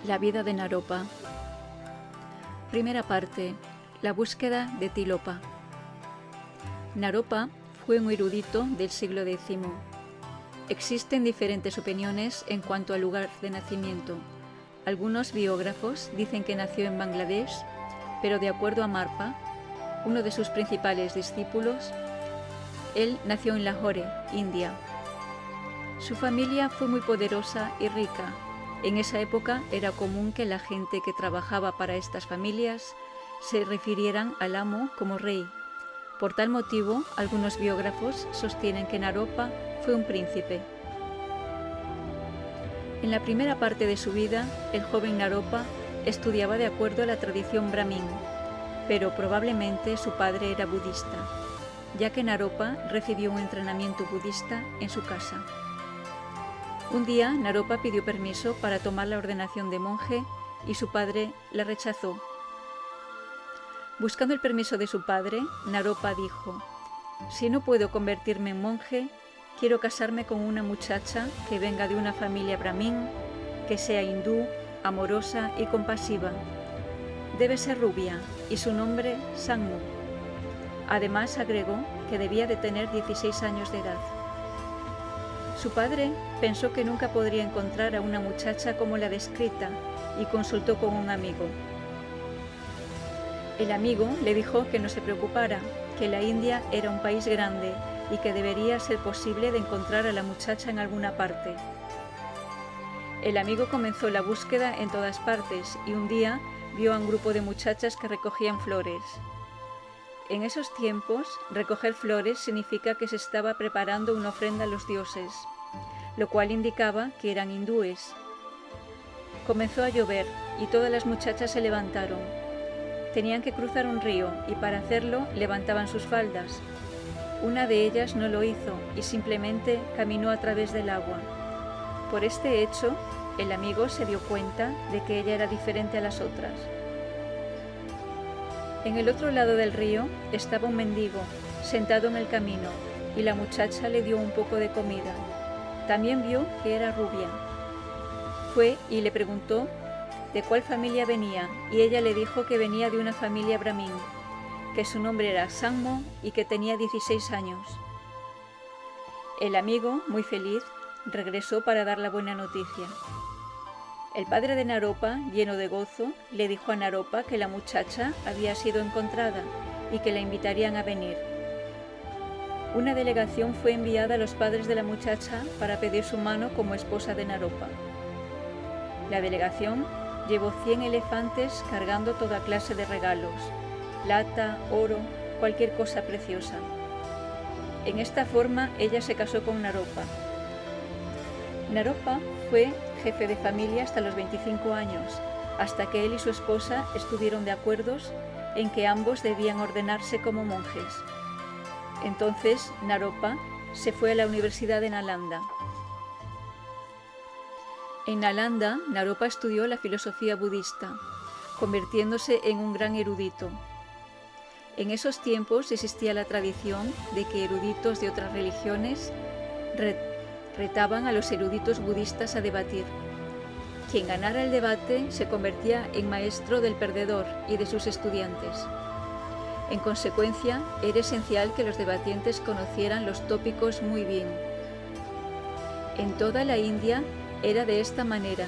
La vida de Naropa. Primera parte. La búsqueda de Tilopa. Naropa fue un erudito del siglo X. Existen diferentes opiniones en cuanto al lugar de nacimiento. Algunos biógrafos dicen que nació en Bangladesh, pero de acuerdo a Marpa, uno de sus principales discípulos, él nació en Lahore, India. Su familia fue muy poderosa y rica. En esa época era común que la gente que trabajaba para estas familias se refirieran al amo como rey. Por tal motivo, algunos biógrafos sostienen que Naropa fue un príncipe. En la primera parte de su vida, el joven Naropa estudiaba de acuerdo a la tradición brahmin, pero probablemente su padre era budista, ya que Naropa recibió un entrenamiento budista en su casa. Un día, Naropa pidió permiso para tomar la ordenación de monje y su padre la rechazó. Buscando el permiso de su padre, Naropa dijo: «Si no puedo convertirme en monje, quiero casarme con una muchacha que venga de una familia brahmin, que sea hindú, amorosa y compasiva. Debe ser rubia y su nombre Sangmu». Además agregó que debía de tener 16 años de edad. Su padre pensó que nunca podría encontrar a una muchacha como la descrita y consultó con un amigo. El amigo le dijo que no se preocupara, que la India era un país grande y que debería ser posible de encontrar a la muchacha en alguna parte. El amigo comenzó la búsqueda en todas partes y un día vio a un grupo de muchachas que recogían flores. En esos tiempos, recoger flores significa que se estaba preparando una ofrenda a los dioses, lo cual indicaba que eran hindúes. Comenzó a llover y todas las muchachas se levantaron. Tenían que cruzar un río y para hacerlo levantaban sus faldas. Una de ellas no lo hizo y simplemente caminó a través del agua. Por este hecho, el amigo se dio cuenta de que ella era diferente a las otras. En el otro lado del río estaba un mendigo, sentado en el camino, y la muchacha le dio un poco de comida. También vio que era rubia. Fue y le preguntó de cuál familia venía, y ella le dijo que venía de una familia brahmin, que su nombre era Sangmu y que tenía 16 años. El amigo, muy feliz, regresó para dar la buena noticia. El padre de Naropa, lleno de gozo, le dijo a Naropa que la muchacha había sido encontrada y que la invitarían a venir. Una delegación fue enviada a los padres de la muchacha para pedir su mano como esposa de Naropa. La delegación llevó 100 elefantes cargando toda clase de regalos, plata, oro, cualquier cosa preciosa. En esta forma ella se casó con Naropa. Naropa fue jefe de familia hasta los 25 años, hasta que él y su esposa estuvieron de acuerdo en que ambos debían ordenarse como monjes. Entonces Naropa se fue a la Universidad de Nalanda. En Nalanda, Naropa estudió la filosofía budista, convirtiéndose en un gran erudito. En esos tiempos existía la tradición de que eruditos de otras religiones retaban a los eruditos budistas a debatir. Quien ganara el debate se convertía en maestro del perdedor y de sus estudiantes. En consecuencia, era esencial que los debatientes conocieran los tópicos muy bien. En toda la India era de esta manera,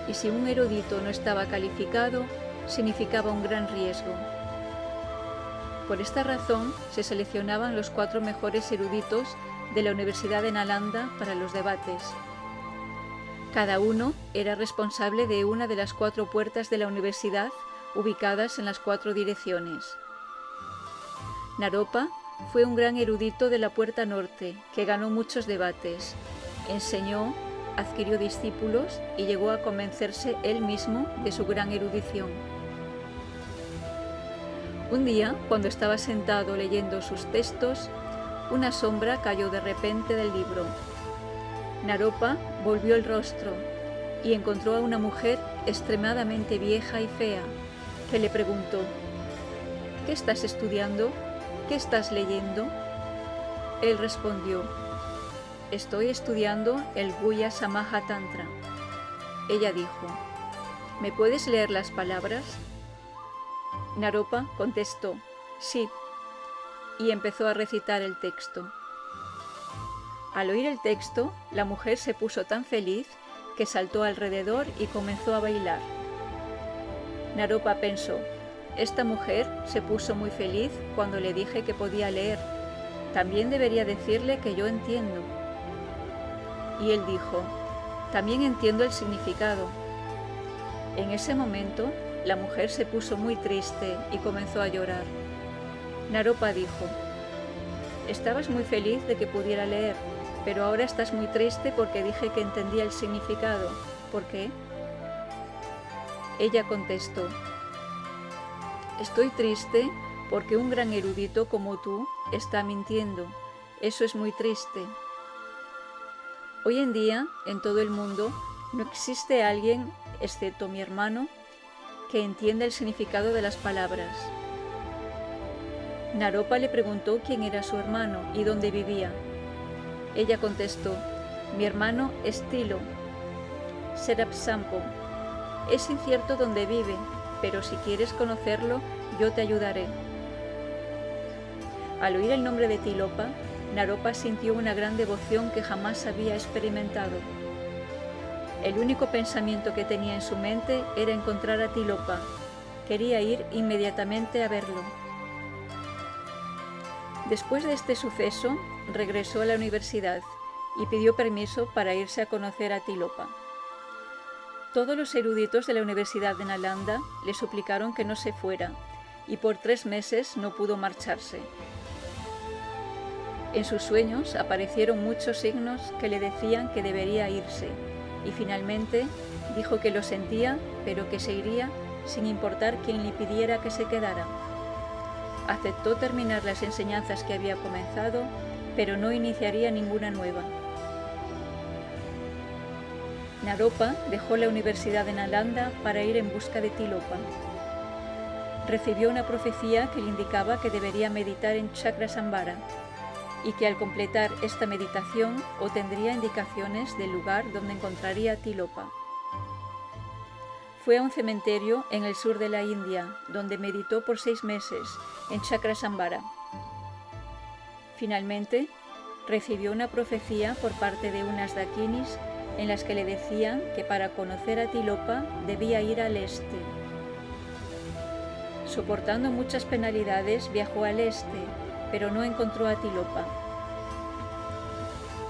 y si un erudito no estaba calificado, significaba un gran riesgo. Por esta razón, se seleccionaban los 4 mejores eruditos de la Universidad de Nalanda para los debates. Cada uno era responsable de una de las 4 puertas de la universidad ubicadas en las 4 direcciones. Naropa fue un gran erudito de la puerta norte, que ganó muchos debates, enseñó, adquirió discípulos y llegó a convencerse él mismo de su gran erudición. Un día, cuando estaba sentado leyendo sus textos, una sombra cayó de repente del libro. Naropa volvió el rostro y encontró a una mujer extremadamente vieja y fea, que le preguntó: «¿Qué estás estudiando? ¿Qué estás leyendo?». Él respondió: «Estoy estudiando el Guhya Samaja Tantra». Ella dijo: ¿Me puedes leer las palabras? Naropa contestó, sí, y empezó a recitar el texto. Al oír el texto, la mujer se puso tan feliz que saltó alrededor y comenzó a bailar. Naropa pensó, esta mujer se puso muy feliz cuando le dije que podía leer. También debería decirle que yo entiendo. Y él dijo, también entiendo el significado. En ese momento, la mujer se puso muy triste y comenzó a llorar. Naropa dijo, estabas muy feliz de que pudiera leer, pero ahora estás muy triste porque dije que entendía el significado. ¿Por qué? Ella contestó, estoy triste porque un gran erudito como tú está mintiendo. Eso es muy triste. Hoy en día, en todo el mundo, no existe alguien, excepto mi hermano, que entienda el significado de las palabras. Naropa le preguntó quién era su hermano y dónde vivía. Ella contestó, mi hermano es Tilo, Serapsampo. Es incierto dónde vive, pero si quieres conocerlo, yo te ayudaré. Al oír el nombre de Tilopa, Naropa sintió una gran devoción que jamás había experimentado. El único pensamiento que tenía en su mente era encontrar a Tilopa. Quería ir inmediatamente a verlo. Después de este suceso, regresó a la universidad y pidió permiso para irse a conocer a Tilopa. Todos los eruditos de la Universidad de Nalanda le suplicaron que no se fuera, y por 3 meses no pudo marcharse. En sus sueños aparecieron muchos signos que le decían que debería irse, y finalmente dijo que lo sentía, pero que se iría sin importar quién le pidiera que se quedara. Aceptó terminar las enseñanzas que había comenzado, pero no iniciaría ninguna nueva. Naropa dejó la Universidad de Nalanda para ir en busca de Tilopa. Recibió una profecía que le indicaba que debería meditar en Chakrasambhara y que al completar esta meditación obtendría indicaciones del lugar donde encontraría a Tilopa. Fue a un cementerio en el sur de la India, donde meditó por 6 meses en Chakrasambhara. Finalmente, recibió una profecía por parte de unas dakinis en las que le decían que para conocer a Tilopa debía ir al este. Soportando muchas penalidades, viajó al este, pero no encontró a Tilopa.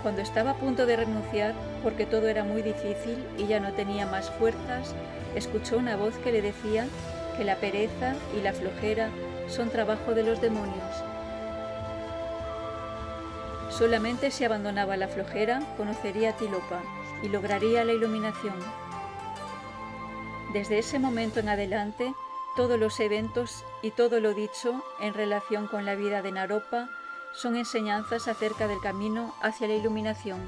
Cuando estaba a punto de renunciar, porque todo era muy difícil y ya no tenía más fuerzas, escuchó una voz que le decía que la pereza y la flojera son trabajo de los demonios. Solamente si abandonaba la flojera, conocería a Tilopa y lograría la iluminación. Desde ese momento en adelante, todos los eventos y todo lo dicho en relación con la vida de Naropa son enseñanzas acerca del camino hacia la iluminación.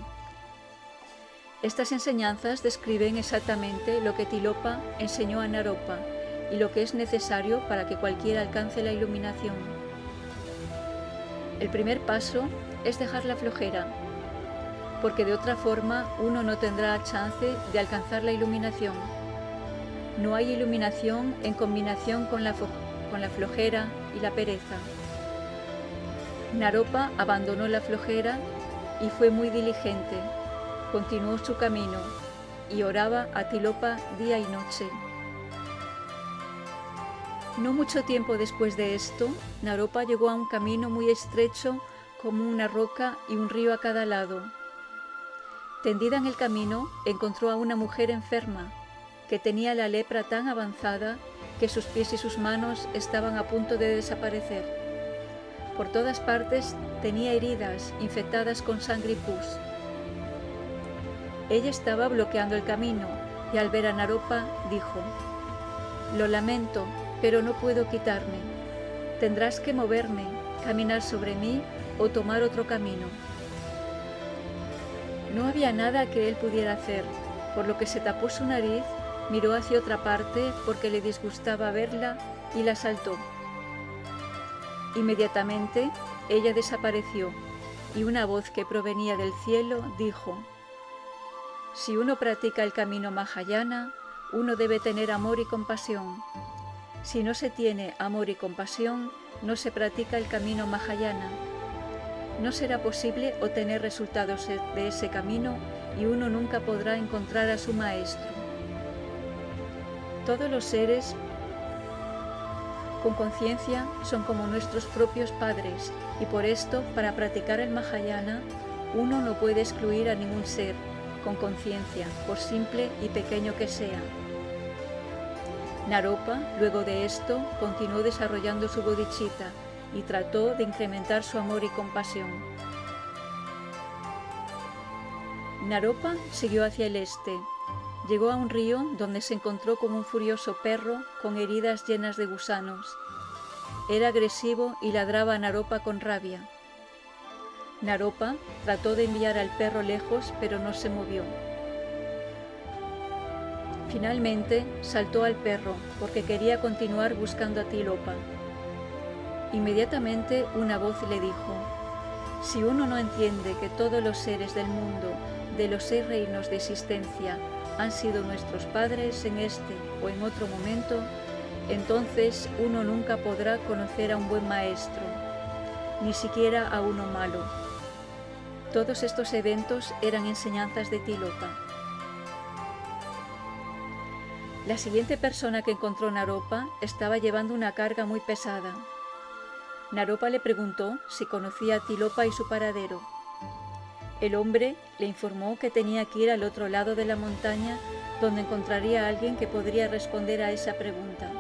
Estas enseñanzas describen exactamente lo que Tilopa enseñó a Naropa y lo que es necesario para que cualquiera alcance la iluminación. El primer paso es dejar la flojera, porque de otra forma uno no tendrá chance de alcanzar la iluminación. No hay iluminación en combinación con la flojera y la pereza. Naropa abandonó la flojera y fue muy diligente. Continuó su camino y oraba a Tilopa día y noche. No mucho tiempo después de esto, Naropa llegó a un camino muy estrecho como una roca y un río a cada lado. Tendida en el camino, encontró a una mujer enferma que tenía la lepra tan avanzada que sus pies y sus manos estaban a punto de desaparecer. Por todas partes tenía heridas infectadas con sangre y pus. Ella estaba bloqueando el camino y al ver a Naropa dijo: «Lo lamento, pero no puedo quitarme. Tendrás que moverme, caminar sobre mí o tomar otro camino». No había nada que él pudiera hacer, por lo que se tapó su nariz, miró hacia otra parte porque le disgustaba verla y la saltó. Inmediatamente ella desapareció y una voz que provenía del cielo dijo: «Si uno practica el camino Mahayana, uno debe tener amor y compasión. Si no se tiene amor y compasión, no se practica el camino Mahayana. No será posible obtener resultados de ese camino y uno nunca podrá encontrar a su maestro. Todos los seres con conciencia son como nuestros propios padres y por esto, para practicar el Mahayana, uno no puede excluir a ningún ser con conciencia, por simple y pequeño que sea. Naropa, luego de esto, continuó desarrollando su bodhicitta y trató de incrementar su amor y compasión. Naropa siguió hacia el este. Llegó a un río donde se encontró con un furioso perro con heridas llenas de gusanos. Era agresivo y ladraba a Naropa con rabia. Naropa trató de enviar al perro lejos, pero no se movió. Finalmente saltó al perro porque quería continuar buscando a Tilopa. Inmediatamente una voz le dijo: si uno no entiende que todos los seres del mundo, de los 6 reinos de existencia, han sido nuestros padres en este o en otro momento, entonces uno nunca podrá conocer a un buen maestro, ni siquiera a uno malo. Todos estos eventos eran enseñanzas de Tilopa. La siguiente persona que encontró Naropa estaba llevando una carga muy pesada. Naropa le preguntó si conocía a Tilopa y su paradero. El hombre le informó que tenía que ir al otro lado de la montaña, donde encontraría a alguien que podría responder a esa pregunta.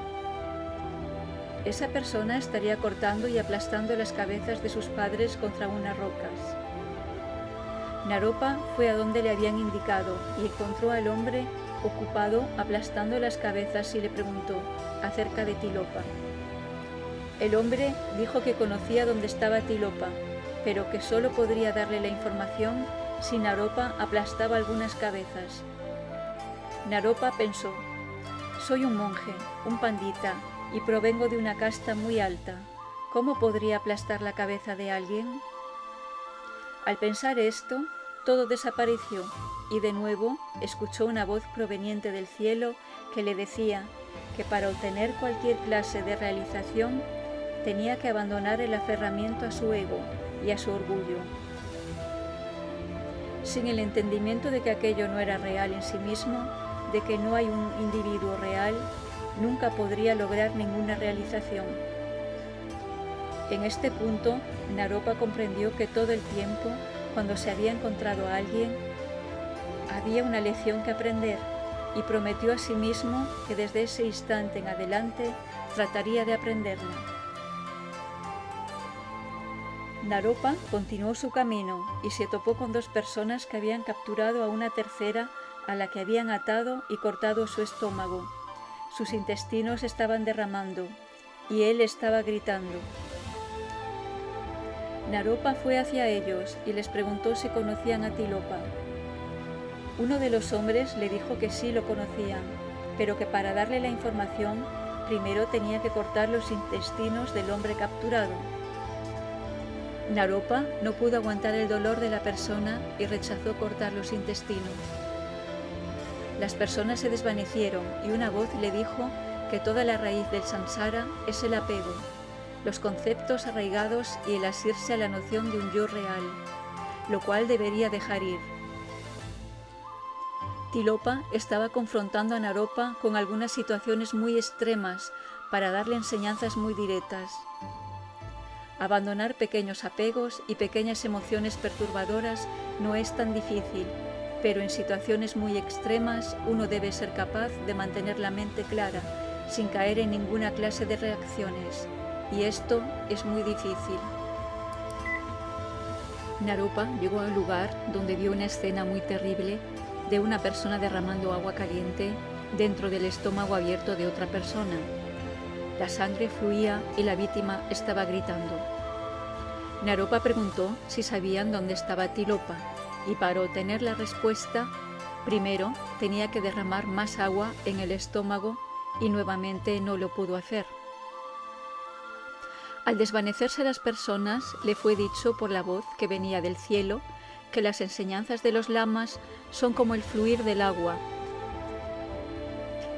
Esa persona estaría cortando y aplastando las cabezas de sus padres contra unas rocas. Naropa fue a donde le habían indicado y encontró al hombre ocupado aplastando las cabezas y le preguntó acerca de Tilopa. El hombre dijo que conocía dónde estaba Tilopa, pero que solo podría darle la información si Naropa aplastaba algunas cabezas. Naropa pensó: soy un monje, un pandita, y provengo de una casta muy alta. ¿Cómo podría aplastar la cabeza de alguien? Al pensar esto, todo desapareció y de nuevo escuchó una voz proveniente del cielo que le decía que para obtener cualquier clase de realización tenía que abandonar el aferramiento a su ego y a su orgullo. Sin el entendimiento de que aquello no era real en sí mismo, de que no hay un individuo real, nunca podría lograr ninguna realización. En este punto, Naropa comprendió que todo el tiempo, cuando se había encontrado a alguien, había una lección que aprender y prometió a sí mismo que desde ese instante en adelante trataría de aprenderla. Naropa continuó su camino y se topó con 2 personas que habían capturado a una tercera, a la que habían atado y cortado su estómago. Sus intestinos estaban derramando y él estaba gritando. Naropa fue hacia ellos y les preguntó si conocían a Tilopa. Uno de los hombres le dijo que sí lo conocían, pero que para darle la información primero tenía que cortar los intestinos del hombre capturado. Naropa no pudo aguantar el dolor de la persona y rechazó cortar los intestinos. Las personas se desvanecieron y una voz le dijo que toda la raíz del samsara es el apego, los conceptos arraigados y el asirse a la noción de un yo real, lo cual debería dejar ir. Tilopa estaba confrontando a Naropa con algunas situaciones muy extremas para darle enseñanzas muy directas. Abandonar pequeños apegos y pequeñas emociones perturbadoras no es tan difícil, pero en situaciones muy extremas uno debe ser capaz de mantener la mente clara, sin caer en ninguna clase de reacciones, y esto es muy difícil. Naropa llegó al lugar donde vio una escena muy terrible de una persona derramando agua caliente dentro del estómago abierto de otra persona. La sangre fluía y la víctima estaba gritando. Naropa preguntó si sabían dónde estaba Tilopa y para obtener la respuesta, primero tenía que derramar más agua en el estómago y nuevamente no lo pudo hacer. Al desvanecerse las personas, le fue dicho por la voz que venía del cielo que las enseñanzas de los lamas son como el fluir del agua.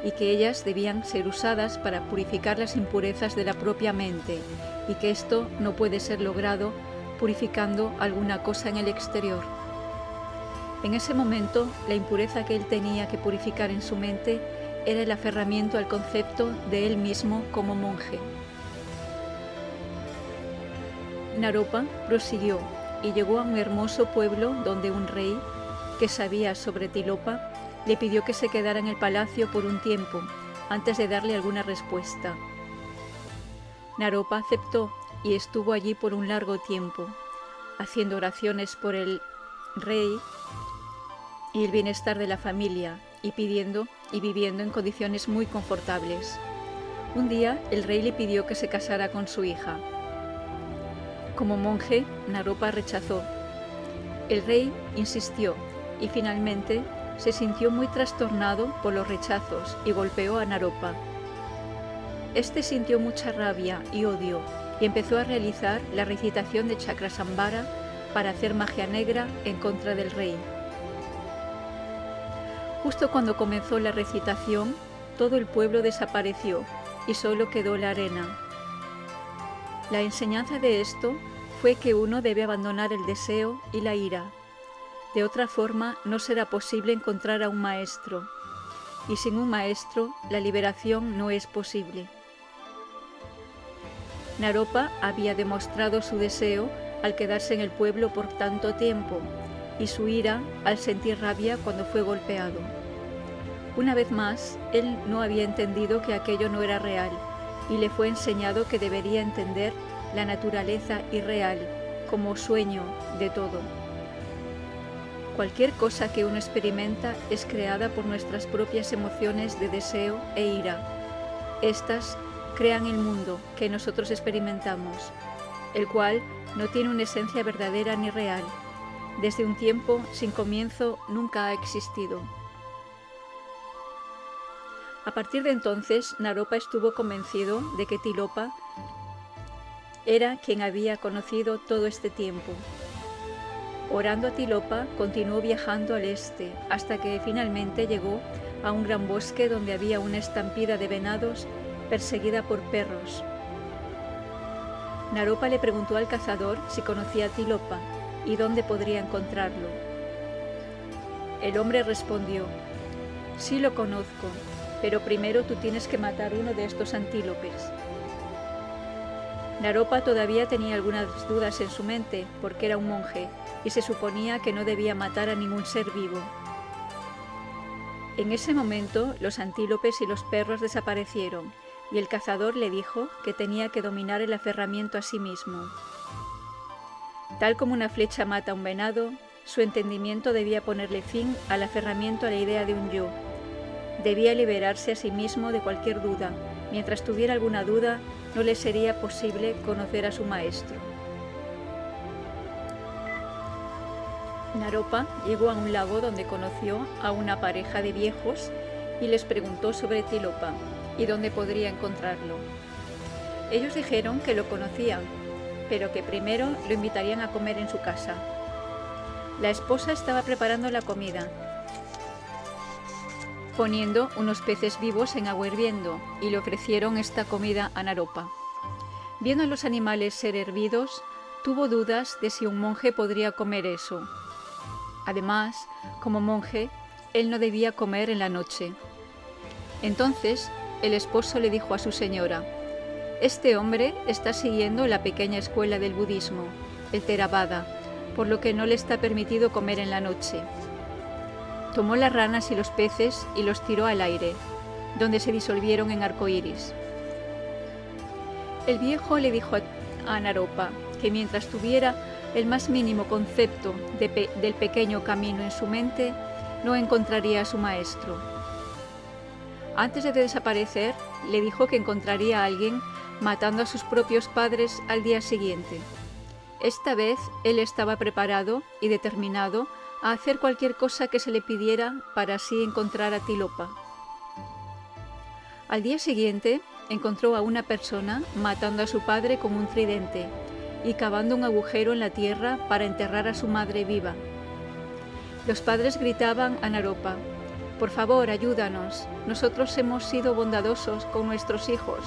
y que ellas debían ser usadas para purificar las impurezas de la propia mente, y que esto no puede ser logrado purificando alguna cosa en el exterior. En ese momento, la impureza que él tenía que purificar en su mente era el aferramiento al concepto de él mismo como monje. Naropa prosiguió y llegó a un hermoso pueblo donde un rey, que sabía sobre Tilopa, le pidió que se quedara en el palacio por un tiempo, antes de darle alguna respuesta. Naropa aceptó y estuvo allí por un largo tiempo, haciendo oraciones por el rey y el bienestar de la familia, y pidiendo y viviendo en condiciones muy confortables. Un día el rey le pidió que se casara con su hija. Como monje, Naropa rechazó. El rey insistió y finalmente se sintió muy trastornado por los rechazos y golpeó a Naropa. Este sintió mucha rabia y odio y empezó a realizar la recitación de Chakrasambhara para hacer magia negra en contra del rey. Justo cuando comenzó la recitación, todo el pueblo desapareció y solo quedó la arena. La enseñanza de esto fue que uno debe abandonar el deseo y la ira. De otra forma, no será posible encontrar a un maestro, y sin un maestro, la liberación no es posible. Naropa había demostrado su deseo al quedarse en el pueblo por tanto tiempo, y su ira al sentir rabia cuando fue golpeado. Una vez más, él no había entendido que aquello no era real, y le fue enseñado que debería entender la naturaleza irreal como sueño de todo. Cualquier cosa que uno experimenta es creada por nuestras propias emociones de deseo e ira. Estas crean el mundo que nosotros experimentamos, el cual no tiene una esencia verdadera ni real. Desde un tiempo sin comienzo nunca ha existido. A partir de entonces, Naropa estuvo convencido de que Tilopa era quien había conocido todo este tiempo. Orando a Tilopa, continuó viajando al este, hasta que finalmente llegó a un gran bosque donde había una estampida de venados perseguida por perros. Naropa le preguntó al cazador si conocía a Tilopa y dónde podría encontrarlo. El hombre respondió: «Sí lo conozco, pero primero tú tienes que matar uno de estos antílopes». Naropa todavía tenía algunas dudas en su mente porque era un monje y se suponía que no debía matar a ningún ser vivo. En ese momento los antílopes y los perros desaparecieron y el cazador le dijo que tenía que dominar el aferramiento a sí mismo. Tal como una flecha mata a un venado, su entendimiento debía ponerle fin al aferramiento a la idea de un yo. Debía liberarse a sí mismo de cualquier duda. Mientras tuviera alguna duda, no le sería posible conocer a su maestro. Naropa llegó a un lago donde conoció a una pareja de viejos y les preguntó sobre Tilopa y dónde podría encontrarlo. Ellos dijeron que lo conocían, pero que primero lo invitarían a comer en su casa. La esposa estaba preparando la comida, poniendo unos peces vivos en agua hirviendo, y le ofrecieron esta comida a Naropa. Viendo a los animales ser hervidos, tuvo dudas de si un monje podría comer eso. Además, como monje, él no debía comer en la noche. Entonces, el esposo le dijo a su señora: «Este hombre está siguiendo la pequeña escuela del budismo, el Theravada, por lo que no le está permitido comer en la noche». Tomó las ranas y los peces y los tiró al aire, donde se disolvieron en arcoíris. El viejo le dijo a Naropa que mientras tuviera el más mínimo concepto del pequeño camino en su mente, no encontraría a su maestro. Antes de desaparecer, le dijo que encontraría a alguien matando a sus propios padres al día siguiente. Esta vez él estaba preparado y determinado a hacer cualquier cosa que se le pidiera para así encontrar a Tilopa. Al día siguiente encontró a una persona matando a su padre con un tridente y cavando un agujero en la tierra para enterrar a su madre viva. Los padres gritaban a Naropa, Por favor, ayúdanos. Nosotros hemos sido bondadosos con nuestros hijos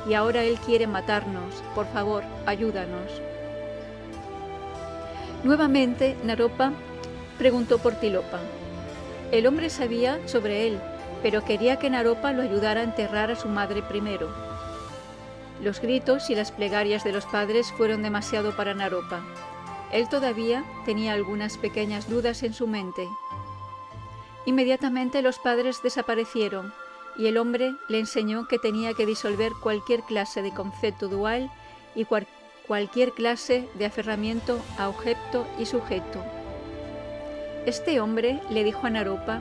y ahora él quiere matarnos. Por favor, ayúdanos. Nuevamente, Naropa preguntó por Tilopa. El hombre sabía sobre él, pero quería que Naropa lo ayudara a enterrar a su madre primero. Los gritos y las plegarias de los padres fueron demasiado para Naropa. Él todavía tenía algunas pequeñas dudas en su mente. Inmediatamente los padres desaparecieron y el hombre le enseñó que tenía que disolver cualquier clase de concepto dual y cualquier clase de aferramiento a objeto y sujeto. Este hombre le dijo a Naropa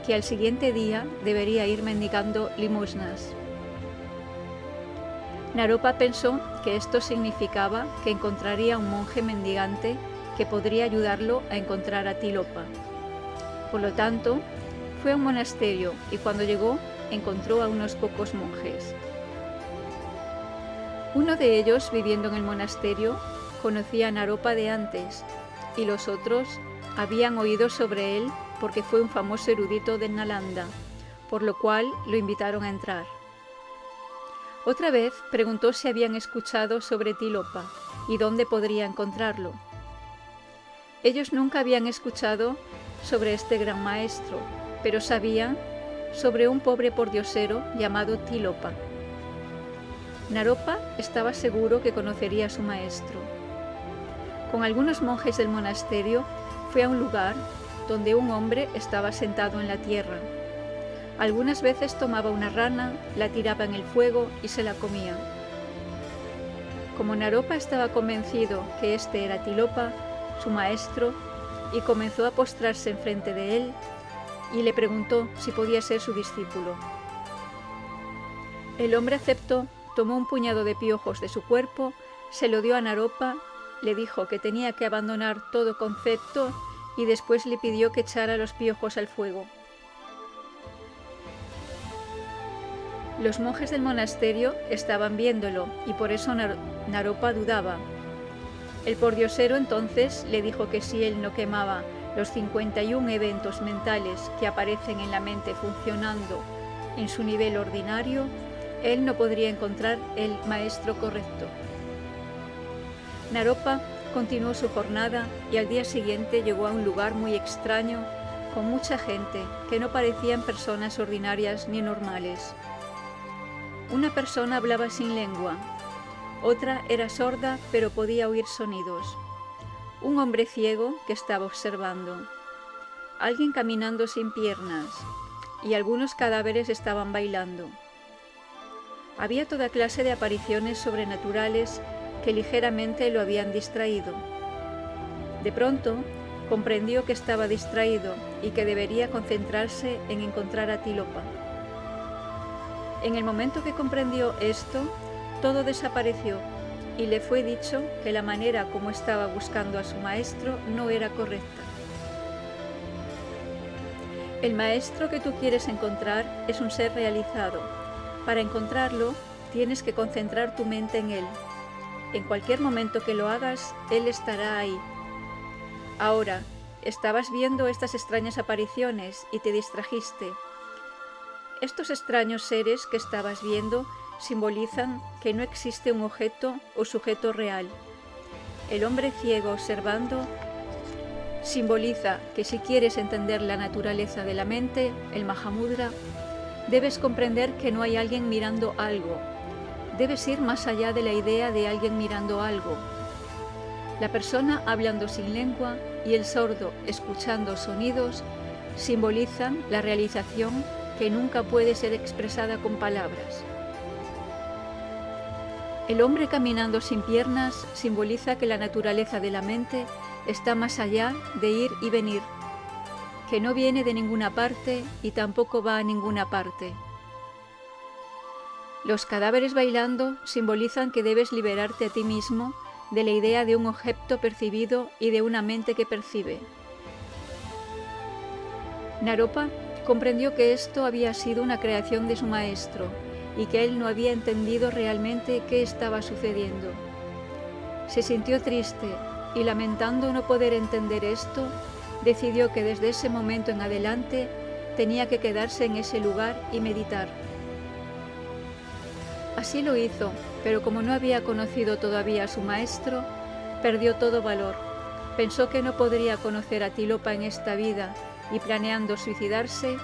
que al siguiente día debería ir mendigando limosnas. Naropa pensó que esto significaba que encontraría un monje mendigante que podría ayudarlo a encontrar a Tilopa. Por lo tanto, fue a un monasterio y cuando llegó encontró a unos pocos monjes. Uno de ellos, viviendo en el monasterio, conocía a Naropa de antes y los otros habían oído sobre él porque fue un famoso erudito de Nalanda, por lo cual lo invitaron a entrar. Otra vez preguntó si habían escuchado sobre Tilopa y dónde podría encontrarlo. Ellos nunca habían escuchado sobre este gran maestro, pero sabían sobre un pobre pordiosero llamado Tilopa. Naropa estaba seguro que conocería a su maestro. Con algunos monjes del monasterio fue a un lugar donde un hombre estaba sentado en la tierra. Algunas veces tomaba una rana, la tiraba en el fuego y se la comía. Como Naropa estaba convencido que este era Tilopa, su maestro, y comenzó a postrarse enfrente de él y le preguntó si podía ser su discípulo. El hombre aceptó, tomó un puñado de piojos de su cuerpo, se lo dio a Naropa, le dijo que tenía que abandonar todo concepto y después le pidió que echara los piojos al fuego. Los monjes del monasterio estaban viéndolo y por eso Naropa dudaba. El pordiosero entonces le dijo que si él no quemaba los 51 eventos mentales que aparecen en la mente funcionando en su nivel ordinario, él no podría encontrar el maestro correcto. Naropa continuó su jornada y al día siguiente llegó a un lugar muy extraño, con mucha gente que no parecían personas ordinarias ni normales. Una persona hablaba sin lengua, otra era sorda pero podía oír sonidos. Un hombre ciego que estaba observando, alguien caminando sin piernas y algunos cadáveres estaban bailando. Había toda clase de apariciones sobrenaturales que ligeramente lo habían distraído. De pronto, comprendió que estaba distraído y que debería concentrarse en encontrar a Tilopa. En el momento que comprendió esto, todo desapareció y le fue dicho que la manera como estaba buscando a su maestro no era correcta. El maestro que tú quieres encontrar es un ser realizado. Para encontrarlo, tienes que concentrar tu mente en él. En cualquier momento que lo hagas, él estará ahí. Ahora, estabas viendo estas extrañas apariciones y te distrajiste. Estos extraños seres que estabas viendo simbolizan que no existe un objeto o sujeto real. El hombre ciego observando simboliza que si quieres entender la naturaleza de la mente, el Mahamudra, debes comprender que no hay alguien mirando algo. Debes ir más allá de la idea de alguien mirando algo. La persona hablando sin lengua y el sordo escuchando sonidos simbolizan la realización que nunca puede ser expresada con palabras. El hombre caminando sin piernas simboliza que la naturaleza de la mente está más allá de ir y venir, que no viene de ninguna parte y tampoco va a ninguna parte. Los cadáveres bailando simbolizan que debes liberarte a ti mismo de la idea de un objeto percibido y de una mente que percibe. Naropa comprendió que esto había sido una creación de su maestro y que él no había entendido realmente qué estaba sucediendo. Se sintió triste y, lamentando no poder entender esto, decidió que desde ese momento en adelante tenía que quedarse en ese lugar y meditar. Así lo hizo, pero como no había conocido todavía a su maestro, perdió todo valor. Pensó que no podría conocer a Tilopa en esta vida y, planeando suicidarse,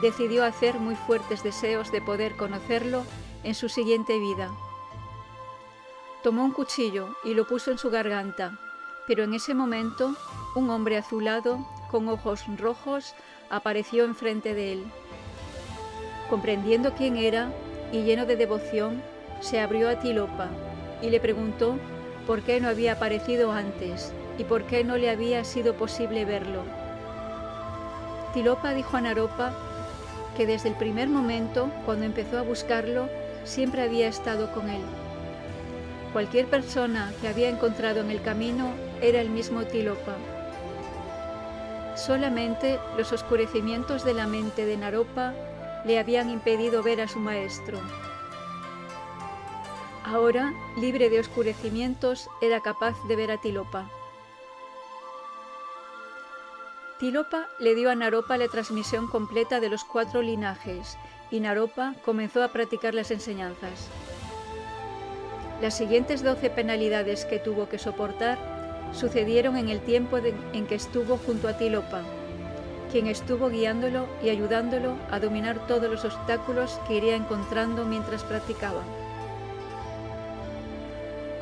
decidió hacer muy fuertes deseos de poder conocerlo en su siguiente vida. Tomó un cuchillo y lo puso en su garganta, pero en ese momento un hombre azulado, con ojos rojos, apareció enfrente de él. Comprendiendo quién era y lleno de devoción, se abrió a Tilopa y le preguntó por qué no había aparecido antes y por qué no le había sido posible verlo. Tilopa dijo a Naropa que desde el primer momento, cuando empezó a buscarlo, siempre había estado con él. Cualquier persona que había encontrado en el camino era el mismo Tilopa. Solamente los oscurecimientos de la mente de Naropa le habían impedido ver a su maestro. Ahora, libre de oscurecimientos, era capaz de ver a Tilopa. Tilopa le dio a Naropa la transmisión completa de los 4 linajes y Naropa comenzó a practicar las enseñanzas. Las siguientes 12 penalidades que tuvo que soportar sucedieron en el tiempo en que estuvo junto a Tilopa, quien estuvo guiándolo y ayudándolo a dominar todos los obstáculos que iría encontrando mientras practicaba.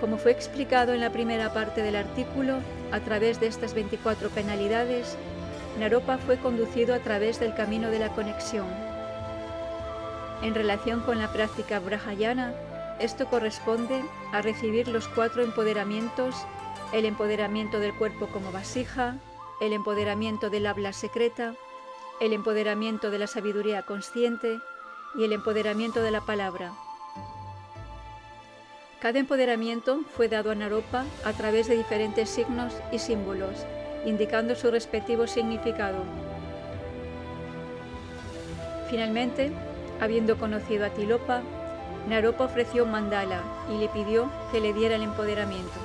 Como fue explicado en la primera parte del artículo, a través de estas 24 penalidades, Naropa fue conducido a través del camino de la conexión. En relación con la práctica brahayana, esto corresponde a recibir los 4 empoderamientos: el empoderamiento del cuerpo como vasija, el empoderamiento del habla secreta, el empoderamiento de la sabiduría consciente y el empoderamiento de la palabra. Cada empoderamiento fue dado a Naropa a través de diferentes signos y símbolos, indicando su respectivo significado. Finalmente, habiendo conocido a Tilopa, Naropa ofreció un mandala y le pidió que le diera el empoderamiento.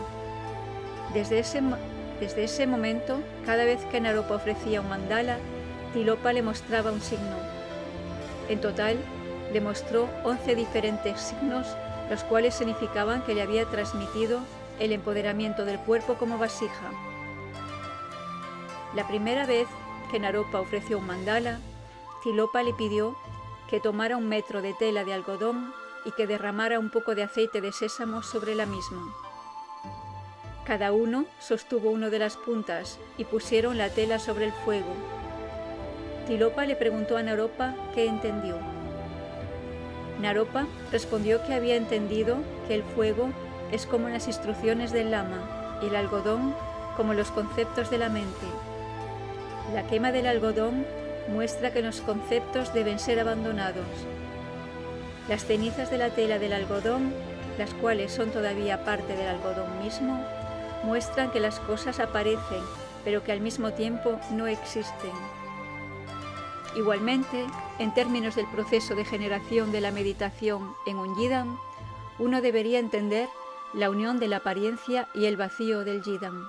Desde ese momento, cada vez que Naropa ofrecía un mandala, Tilopa le mostraba un signo. En total, le mostró 11 diferentes signos, los cuales significaban que le había transmitido el empoderamiento del cuerpo como vasija. La primera vez que Naropa ofreció un mandala, Tilopa le pidió que tomara 1 metro de tela de algodón y que derramara un poco de aceite de sésamo sobre la misma. Cada uno sostuvo una de las puntas y pusieron la tela sobre el fuego. Tilopa le preguntó a Naropa qué entendió. Naropa respondió que había entendido que el fuego es como las instrucciones del lama y el algodón como los conceptos de la mente. La quema del algodón muestra que los conceptos deben ser abandonados. Las cenizas de la tela del algodón, las cuales son todavía parte del algodón mismo, muestran que las cosas aparecen, pero que al mismo tiempo no existen. Igualmente, en términos del proceso de generación de la meditación en un yidam, uno debería entender la unión de la apariencia y el vacío del yidam.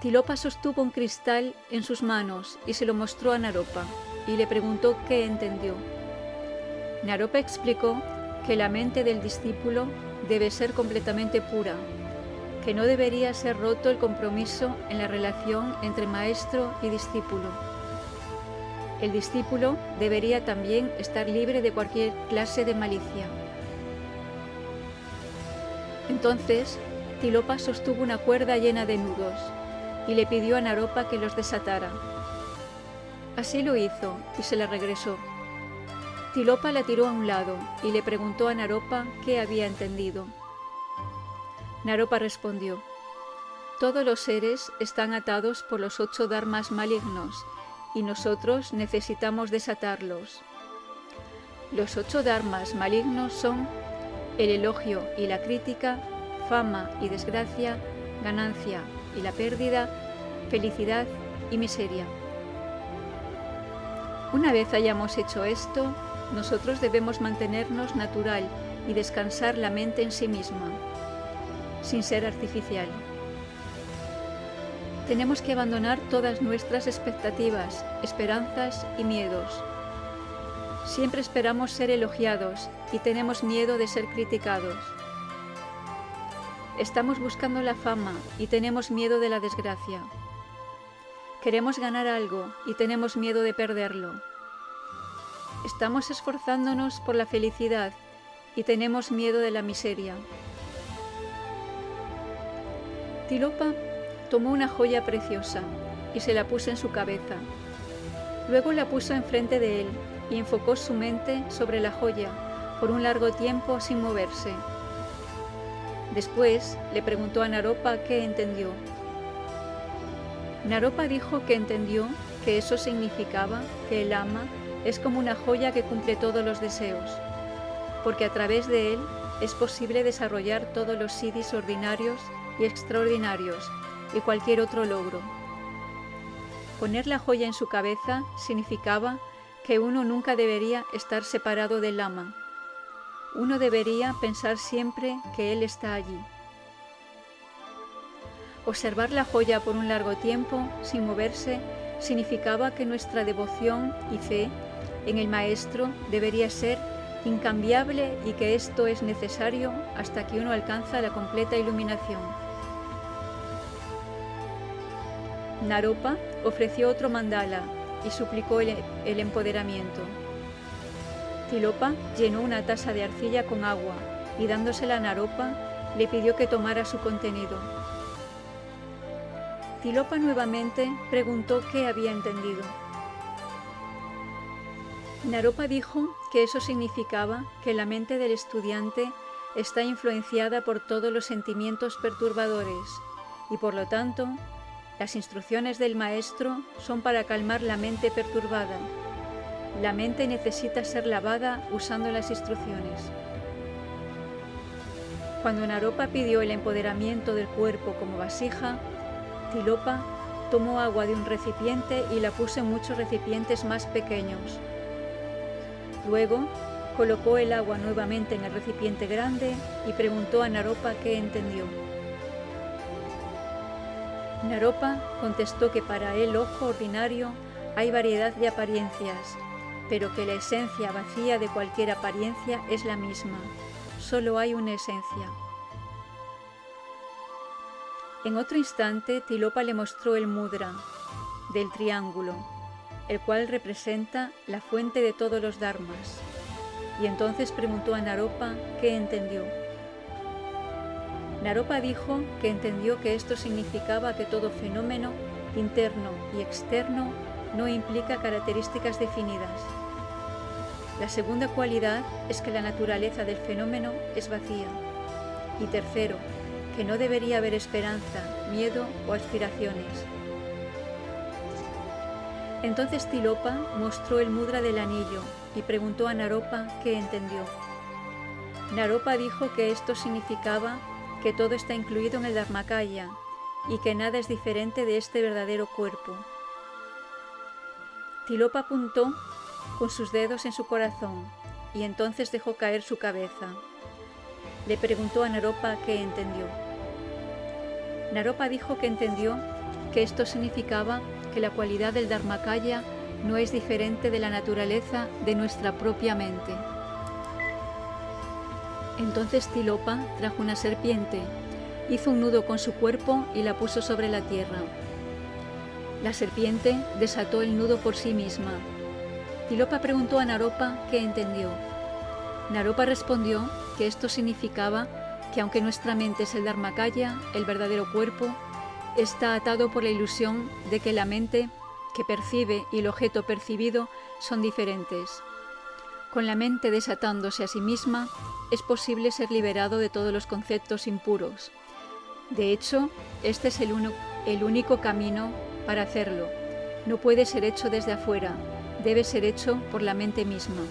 Tilopa sostuvo un cristal en sus manos y se lo mostró a Naropa y le preguntó qué entendió. Naropa explicó que la mente del discípulo debe ser completamente pura, que no debería ser roto el compromiso en la relación entre maestro y discípulo. El discípulo debería también estar libre de cualquier clase de malicia. Entonces, Tilopa sostuvo una cuerda llena de nudos y le pidió a Naropa que los desatara. Así lo hizo y se la regresó. Tilopa la tiró a un lado y le preguntó a Naropa qué había entendido. Naropa respondió: todos los seres están atados por los 8 dharmas malignos y nosotros necesitamos desatarlos. Los 8 dharmas malignos son el elogio y la crítica, fama y desgracia, ganancia y la pérdida, felicidad y miseria. Una vez hayamos hecho esto, nosotros debemos mantenernos natural y descansar la mente en sí misma, sin ser artificial. Tenemos que abandonar todas nuestras expectativas, esperanzas y miedos. Siempre esperamos ser elogiados y tenemos miedo de ser criticados. Estamos buscando la fama y tenemos miedo de la desgracia. Queremos ganar algo y tenemos miedo de perderlo. Estamos esforzándonos por la felicidad y tenemos miedo de la miseria. Tilopa tomó una joya preciosa y se la puso en su cabeza. Luego la puso enfrente de él y enfocó su mente sobre la joya por un largo tiempo sin moverse. Después le preguntó a Naropa qué entendió. Naropa dijo que entendió que eso significaba que el ama es como una joya que cumple todos los deseos, porque a través de él es posible desarrollar todos los siddhis ordinarios y extraordinarios y cualquier otro logro. Poner la joya en su cabeza significaba que uno nunca debería estar separado del ama. Uno debería pensar siempre que él está allí. Observar la joya por un largo tiempo, sin moverse, significaba que nuestra devoción y fe en el Maestro debería ser incambiable y que esto es necesario hasta que uno alcanza la completa iluminación. Naropa ofreció otro mandala y suplicó el empoderamiento. Tilopa llenó una taza de arcilla con agua y dándosela a Naropa, le pidió que tomara su contenido. Tilopa nuevamente preguntó qué había entendido. Naropa dijo que eso significaba que la mente del estudiante está influenciada por todos los sentimientos perturbadores y por lo tanto, las instrucciones del maestro son para calmar la mente perturbada. La mente necesita ser lavada usando las instrucciones. Cuando Naropa pidió el empoderamiento del cuerpo como vasija, Tilopa tomó agua de un recipiente y la puso en muchos recipientes más pequeños. Luego, colocó el agua nuevamente en el recipiente grande y preguntó a Naropa qué entendió. Naropa contestó que para el ojo ordinario hay variedad de apariencias, pero que la esencia vacía de cualquier apariencia es la misma. Solo hay una esencia. En otro instante, Tilopa le mostró el mudra del triángulo, el cual representa la fuente de todos los dharmas, y entonces preguntó a Naropa qué entendió. Naropa dijo que entendió que esto significaba que todo fenómeno, interno y externo, no implica características definidas. La segunda cualidad es que la naturaleza del fenómeno es vacía. Y tercero, que no debería haber esperanza, miedo o aspiraciones. Entonces Tilopa mostró el mudra del anillo y preguntó a Naropa qué entendió. Naropa dijo que esto significaba que todo está incluido en el Dharmakaya y que nada es diferente de este verdadero cuerpo. Tilopa apuntó con sus dedos en su corazón y entonces dejó caer su cabeza. Le preguntó a Naropa qué entendió. Naropa dijo que entendió que esto significaba que la cualidad del Dharmakaya no es diferente de la naturaleza de nuestra propia mente. Entonces Tilopa trajo una serpiente, hizo un nudo con su cuerpo y la puso sobre la tierra. La serpiente desató el nudo por sí misma. Tilopa preguntó a Naropa qué entendió. Naropa respondió que esto significaba que aunque nuestra mente es el Dharmakaya, el verdadero cuerpo, está atado por la ilusión de que la mente que percibe y el objeto percibido son diferentes. Con la mente desatándose a sí misma, es posible ser liberado de todos los conceptos impuros. De hecho, este es el único camino para hacerlo. No puede ser hecho desde afuera, debe ser hecho por la mente misma.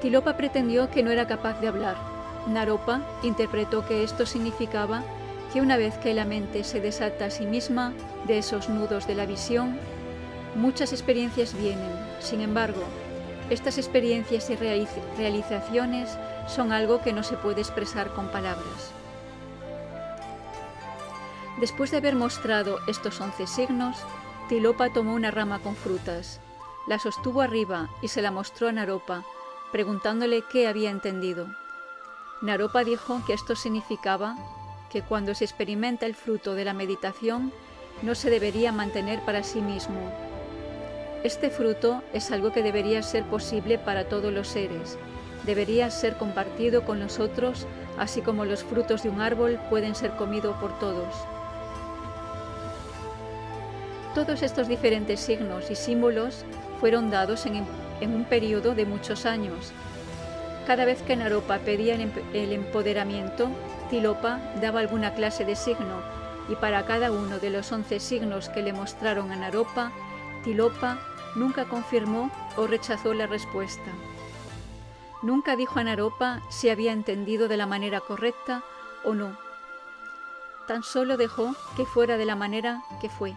Tilopa pretendió que no era capaz de hablar. Naropa interpretó que esto significaba que una vez que la mente se desata a sí misma de esos nudos de la visión, muchas experiencias vienen. Sin embargo, estas experiencias y realizaciones son algo que no se puede expresar con palabras. Después de haber mostrado estos 11 signos, Tilopa tomó una rama con frutas, la sostuvo arriba y se la mostró a Naropa, preguntándole qué había entendido. Naropa dijo que esto significaba que cuando se experimenta el fruto de la meditación, no se debería mantener para sí mismo. Este fruto es algo que debería ser posible para todos los seres, debería ser compartido con los otros, así como los frutos de un árbol pueden ser comidos por todos. Todos estos diferentes signos y símbolos fueron dados en un periodo de muchos años. Cada vez que Naropa pedía el empoderamiento, Tilopa daba alguna clase de signo, y para cada uno de los 11 signos que le mostraron a Naropa, Tilopa nunca confirmó o rechazó la respuesta. Nunca dijo a Naropa si había entendido de la manera correcta o no. Tan solo dejó que fuera de la manera que fue.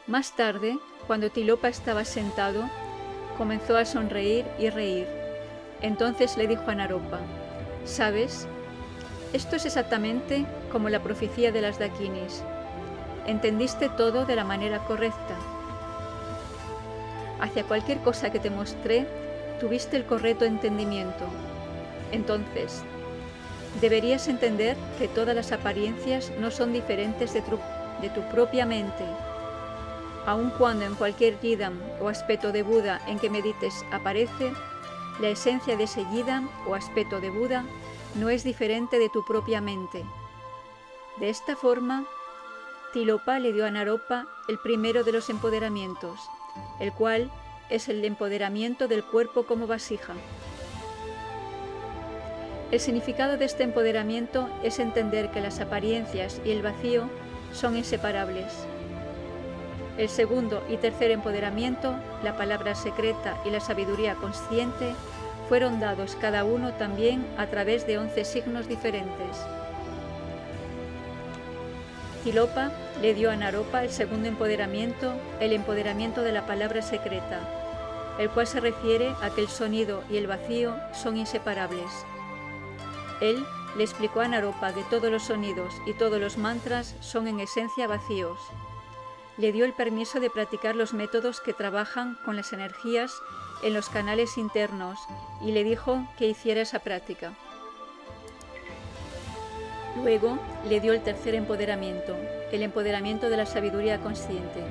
Más tarde, cuando Tilopa estaba sentado, comenzó a sonreír y reír. Entonces le dijo a Naropa: «¿Sabes? Esto es exactamente como la profecía de las Dakinis. Entendiste todo de la manera correcta. Hacia cualquier cosa que te mostré, tuviste el correcto entendimiento. Entonces, deberías entender que todas las apariencias no son diferentes de tu propia mente. Aun cuando en cualquier yidam o aspecto de Buda en que medites aparece, la esencia de ese yidam o aspecto de Buda no es diferente de tu propia mente». De esta forma, Tilopa le dio a Naropa el primero de los empoderamientos, el cual es el empoderamiento del cuerpo como vasija. El significado de este empoderamiento es entender que las apariencias y el vacío son inseparables. El segundo y tercer empoderamiento, la palabra secreta y la sabiduría consciente, fueron dados cada uno también a través de 11 signos diferentes. Tilopa le dio a Naropa el segundo empoderamiento, el empoderamiento de la palabra secreta, el cual se refiere a que el sonido y el vacío son inseparables. Él le explicó a Naropa que todos los sonidos y todos los mantras son en esencia vacíos. Le dio el permiso de practicar los métodos que trabajan con las energías en los canales internos y le dijo que hiciera esa práctica. Luego le dio el tercer empoderamiento, el empoderamiento de la sabiduría consciente.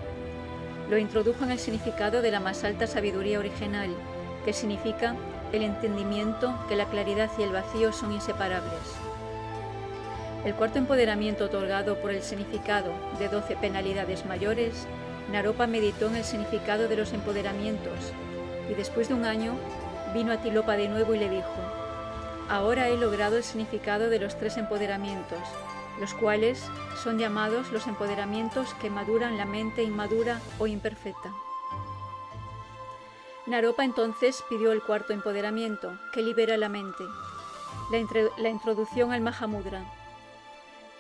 Lo introdujo en el significado de la más alta sabiduría original, que significa el entendimiento que la claridad y el vacío son inseparables. El cuarto empoderamiento otorgado por el significado de 12 penalidades mayores, Naropa meditó en el significado de los empoderamientos y después de un año vino a Tilopa de nuevo y le dijo: «Ahora he logrado el significado de los 3 empoderamientos, los cuales son llamados los empoderamientos que maduran la mente inmadura o imperfecta». Naropa entonces pidió el cuarto empoderamiento, que libera la mente, la introducción al Mahamudra.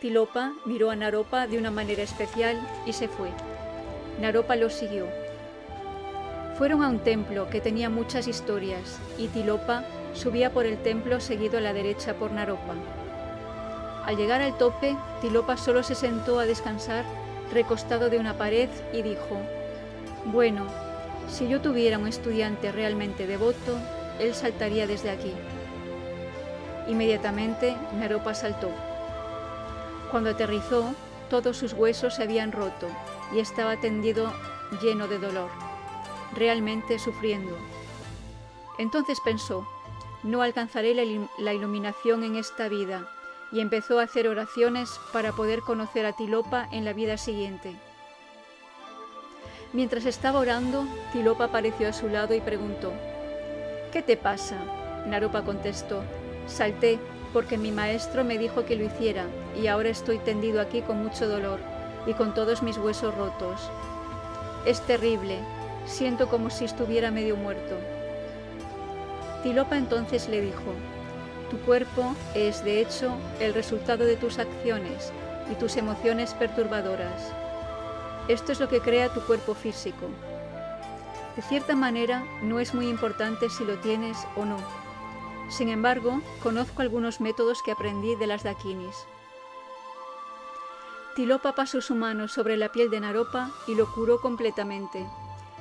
Tilopa miró a Naropa de una manera especial y se fue. Naropa lo siguió. Fueron a un templo que tenía muchas historias y Tilopa subía por el templo seguido a la derecha por Naropa. Al llegar al tope, Tilopa solo se sentó a descansar recostado de una pared y dijo: «Bueno, si yo tuviera un estudiante realmente devoto, él saltaría desde aquí». Inmediatamente Naropa saltó. Cuando aterrizó, todos sus huesos se habían roto y estaba tendido lleno de dolor, realmente sufriendo. Entonces pensó: «No alcanzaré la iluminación en esta vida», y empezó a hacer oraciones para poder conocer a Tilopa en la vida siguiente. Mientras estaba orando, Tilopa apareció a su lado y preguntó: «¿Qué te pasa?». Naropa contestó: «Salté porque mi maestro me dijo que lo hiciera y ahora estoy tendido aquí con mucho dolor y con todos mis huesos rotos. Es terrible, siento como si estuviera medio muerto». Tilopa entonces le dijo: «Tu cuerpo es, de hecho, el resultado de tus acciones y tus emociones perturbadoras. Esto es lo que crea tu cuerpo físico. De cierta manera, no es muy importante si lo tienes o no. Sin embargo, conozco algunos métodos que aprendí de las Dakinis. Tilopa pasó su mano sobre la piel de Naropa y lo curó completamente,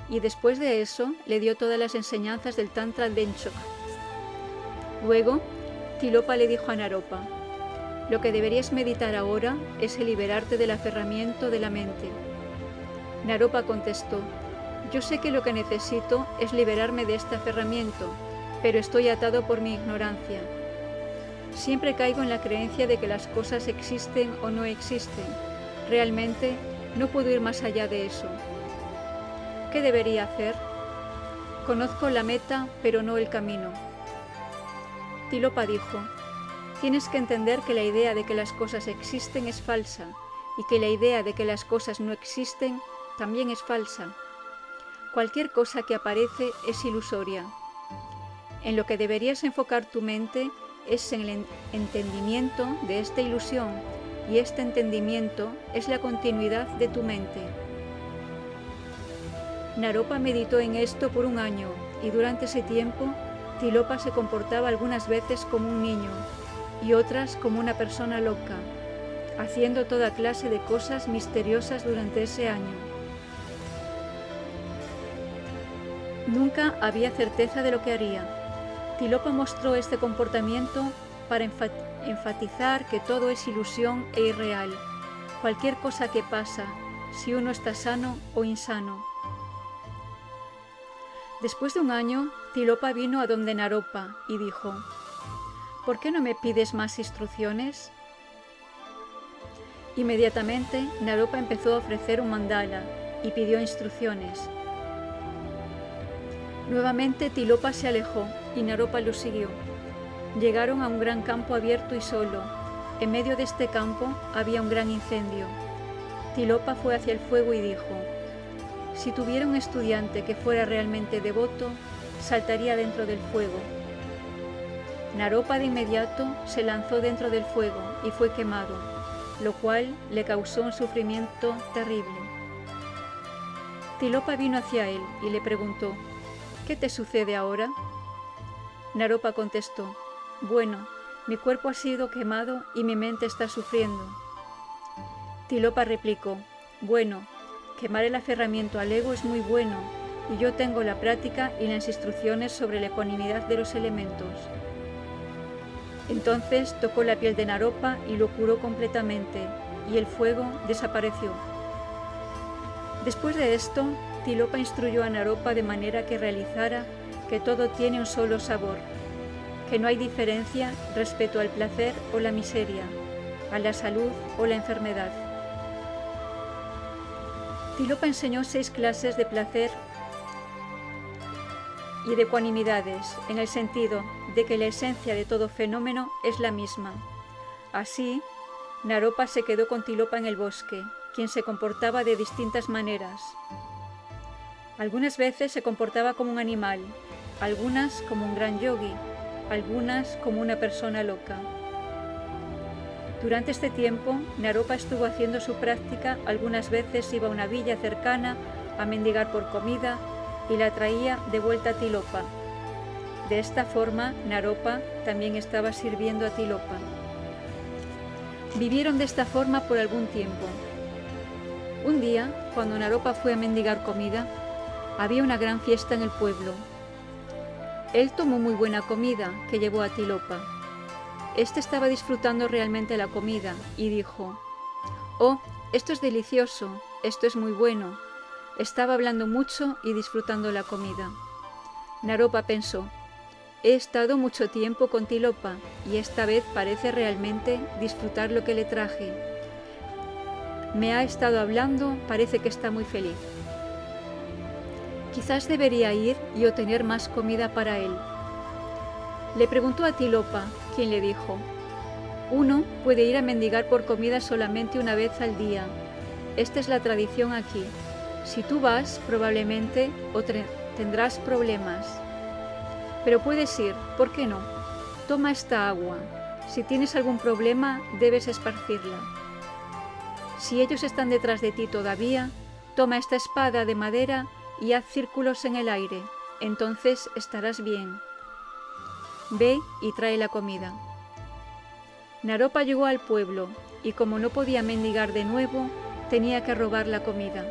y después de eso le dio todas las enseñanzas del Tantra Denchok. Luego, Tilopa le dijo a Naropa: lo que deberías meditar ahora es el liberarte del aferramiento de la mente. Naropa contestó: yo sé que lo que necesito es liberarme de este aferramiento, pero estoy atado por mi ignorancia. Siempre caigo en la creencia de que las cosas existen o no existen. Realmente no puedo ir más allá de eso. ¿Qué debería hacer? Conozco la meta, pero no el camino. Tilopa dijo: tienes que entender que la idea de que las cosas existen es falsa, y que la idea de que las cosas no existen también es falsa. Cualquier cosa que aparece es ilusoria. En lo que deberías enfocar tu mente es en el entendimiento de esta ilusión, y este entendimiento es la continuidad de tu mente. Naropa meditó en esto por un año, y durante ese tiempo Tilopa se comportaba algunas veces como un niño y otras como una persona loca, haciendo toda clase de cosas misteriosas durante ese año. Nunca había certeza de lo que haría. Tilopa mostró este comportamiento para enfatizar que todo es ilusión e irreal, cualquier cosa que pasa, si uno está sano o insano. Después de un año, Tilopa vino a donde Naropa y dijo: ¿por qué no me pides más instrucciones? Inmediatamente, Naropa empezó a ofrecer un mandala y pidió instrucciones. Nuevamente Tilopa se alejó y Naropa lo siguió. Llegaron a un gran campo abierto y solo. En medio de este campo había un gran incendio. Tilopa fue hacia el fuego y dijo: si tuviera un estudiante que fuera realmente devoto, saltaría dentro del fuego. Naropa de inmediato se lanzó dentro del fuego y fue quemado, lo cual le causó un sufrimiento terrible. Tilopa vino hacia él y le preguntó: ¿qué te sucede ahora? Naropa contestó: bueno, mi cuerpo ha sido quemado y mi mente está sufriendo. Tilopa replicó: bueno, quemar el aferramiento al ego es muy bueno, y yo tengo la práctica y las instrucciones sobre la ecuanimidad de los elementos. Entonces tocó la piel de Naropa y lo curó completamente, y el fuego desapareció. Después de esto, Tilopa instruyó a Naropa de manera que realizara que todo tiene un solo sabor, que no hay diferencia respecto al placer o la miseria, a la salud o la enfermedad. Tilopa enseñó 6 clases de placer y de ecuanimidades, en el sentido de que la esencia de todo fenómeno es la misma. Así, Naropa se quedó con Tilopa en el bosque, quien se comportaba de distintas maneras. Algunas veces se comportaba como un animal, algunas como un gran yogi, algunas como una persona loca. Durante este tiempo, Naropa estuvo haciendo su práctica. Algunas veces iba a una villa cercana a mendigar por comida y la traía de vuelta a Tilopa. De esta forma, Naropa también estaba sirviendo a Tilopa. Vivieron de esta forma por algún tiempo. Un día, cuando Naropa fue a mendigar comida, había una gran fiesta en el pueblo. Él tomó muy buena comida que llevó a Tilopa. Este estaba disfrutando realmente la comida y dijo: «Oh, esto es delicioso, esto es muy bueno». Estaba hablando mucho y disfrutando la comida. Naropa pensó: «He estado mucho tiempo con Tilopa y esta vez parece realmente disfrutar lo que le traje. Me ha estado hablando, parece que está muy feliz. Quizás debería ir y obtener más comida para él». Le preguntó a Tilopa, quien le dijo: «Uno puede ir a mendigar por comida solamente una vez al día. Esta es la tradición aquí. Si tú vas, probablemente tendrás problemas. Pero puedes ir, ¿por qué no? Toma esta agua. Si tienes algún problema, debes esparcirla. Si ellos están detrás de ti todavía, toma esta espada de madera y haz círculos en el aire. Entonces estarás bien. Ve y trae la comida». Naropa llegó al pueblo y como no podía mendigar de nuevo, tenía que robar la comida.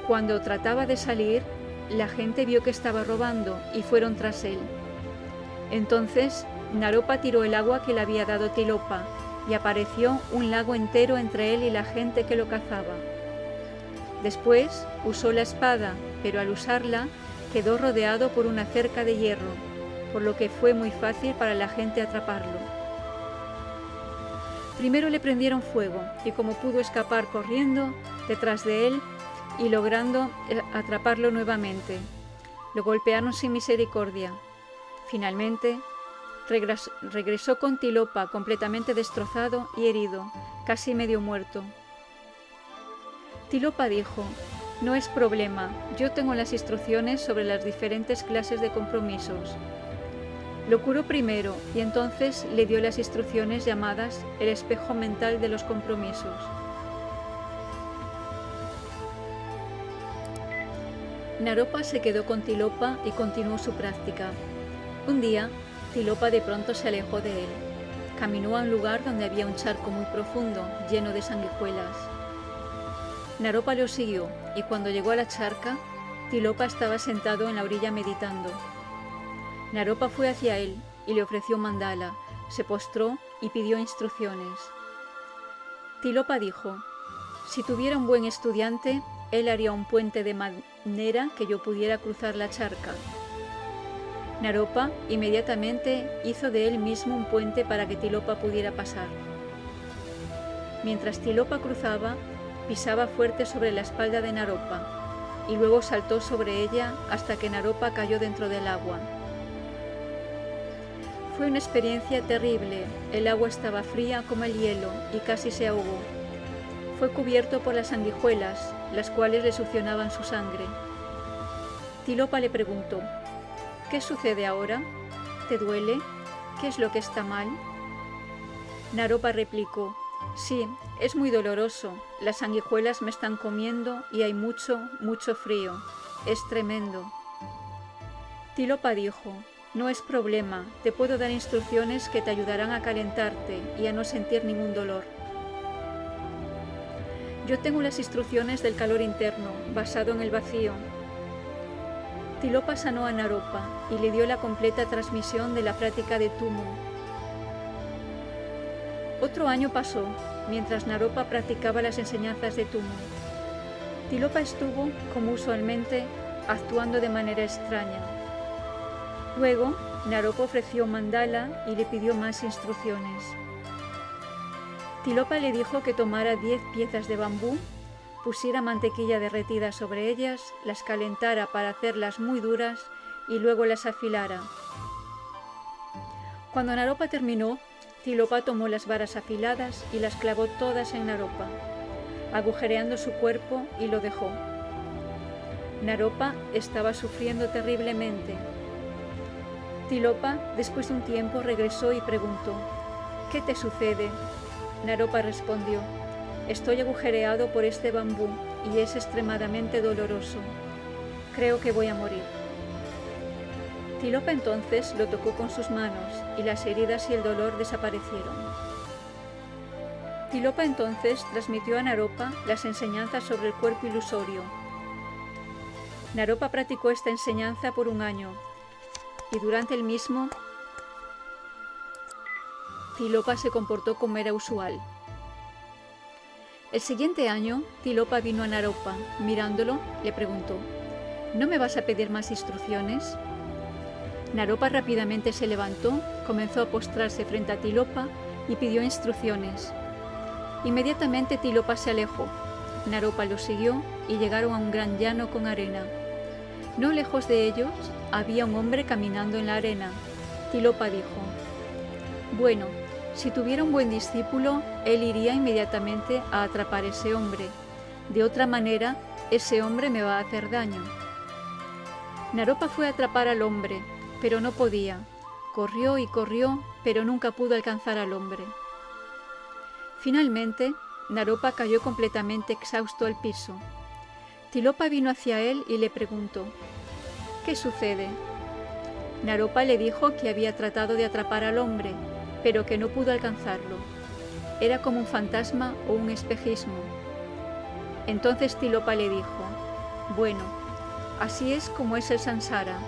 Cuando trataba de salir, la gente vio que estaba robando y fueron tras él. Entonces Naropa tiró el agua que le había dado Tilopa y apareció un lago entero entre él y la gente que lo cazaba. Después usó la espada, pero al usarla quedó rodeado por una cerca de hierro, por lo que fue muy fácil para la gente atraparlo. Primero le prendieron fuego y como pudo escapar corriendo detrás de él y logrando atraparlo nuevamente, lo golpearon sin misericordia. Finalmente, regresó con Tilopa completamente destrozado y herido, casi medio muerto. Tilopa dijo: «No es problema, yo tengo las instrucciones sobre las diferentes clases de compromisos». Lo curó primero y entonces le dio las instrucciones llamadas el espejo mental de los compromisos. Naropa se quedó con Tilopa y continuó su práctica. Un día, Tilopa de pronto se alejó de él. Caminó a un lugar donde había un charco muy profundo, lleno de sanguijuelas. Naropa lo siguió y cuando llegó a la charca, Tilopa estaba sentado en la orilla meditando. Naropa fue hacia él y le ofreció mandala, se postró y pidió instrucciones. Tilopa dijo: «Si tuviera un buen estudiante, él haría un puente de manera que yo pudiera cruzar la charca». Naropa inmediatamente hizo de él mismo un puente para que Tilopa pudiera pasar. Mientras Tilopa cruzaba, pisaba fuerte sobre la espalda de Naropa y luego saltó sobre ella hasta que Naropa cayó dentro del agua. Fue una experiencia terrible, el agua estaba fría como el hielo y casi se ahogó. Fue cubierto por las sanguijuelas, las cuales le succionaban su sangre. Tilopa le preguntó: «¿Qué sucede ahora? ¿Te duele? ¿Qué es lo que está mal?». Naropa replicó: «Sí, es muy doloroso, las sanguijuelas me están comiendo y hay mucho, mucho frío, es tremendo». Tilopa dijo: «No es problema, te puedo dar instrucciones que te ayudarán a calentarte y a no sentir ningún dolor». «Yo tengo las instrucciones del calor interno, basado en el vacío». Tilopa sanó a Naropa y le dio la completa transmisión de la práctica de Tumu. Otro año pasó, mientras Naropa practicaba las enseñanzas de Tumu. Tilopa estuvo, como usualmente, actuando de manera extraña. Luego, Naropa ofreció mandala y le pidió más instrucciones. Tilopa le dijo que tomara 10 piezas de bambú, pusiera mantequilla derretida sobre ellas, las calentara para hacerlas muy duras y luego las afilara. Cuando Naropa terminó, Tilopa tomó las varas afiladas y las clavó todas en Naropa, agujereando su cuerpo y lo dejó. Naropa estaba sufriendo terriblemente. Tilopa, después de un tiempo, regresó y preguntó: «¿Qué te sucede?». Naropa respondió: «Estoy agujereado por este bambú y es extremadamente doloroso. Creo que voy a morir». Tilopa entonces lo tocó con sus manos y las heridas y el dolor desaparecieron. Tilopa entonces transmitió a Naropa las enseñanzas sobre el cuerpo ilusorio. Naropa practicó esta enseñanza por un año y durante el mismo Tilopa se comportó como era usual. El siguiente año, Tilopa vino a Naropa. Mirándolo, le preguntó: «¿No me vas a pedir más instrucciones?». Naropa rápidamente se levantó, comenzó a postrarse frente a Tilopa y pidió instrucciones. Inmediatamente Tilopa se alejó. Naropa lo siguió y llegaron a un gran llano con arena. No lejos de ellos había un hombre caminando en la arena. Tilopa dijo: «Bueno, si tuviera un buen discípulo, él iría inmediatamente a atrapar a ese hombre. De otra manera, ese hombre me va a hacer daño». Naropa fue a atrapar al hombre, pero no podía. Corrió y corrió, pero nunca pudo alcanzar al hombre. Finalmente, Naropa cayó completamente exhausto al piso. Tilopa vino hacia él y le preguntó: «¿Qué sucede?». Naropa le dijo que había tratado de atrapar al hombre, pero que no pudo alcanzarlo. era como un fantasma o un espejismo. Entonces Tilopa le dijo: bueno, así es como es el samsara.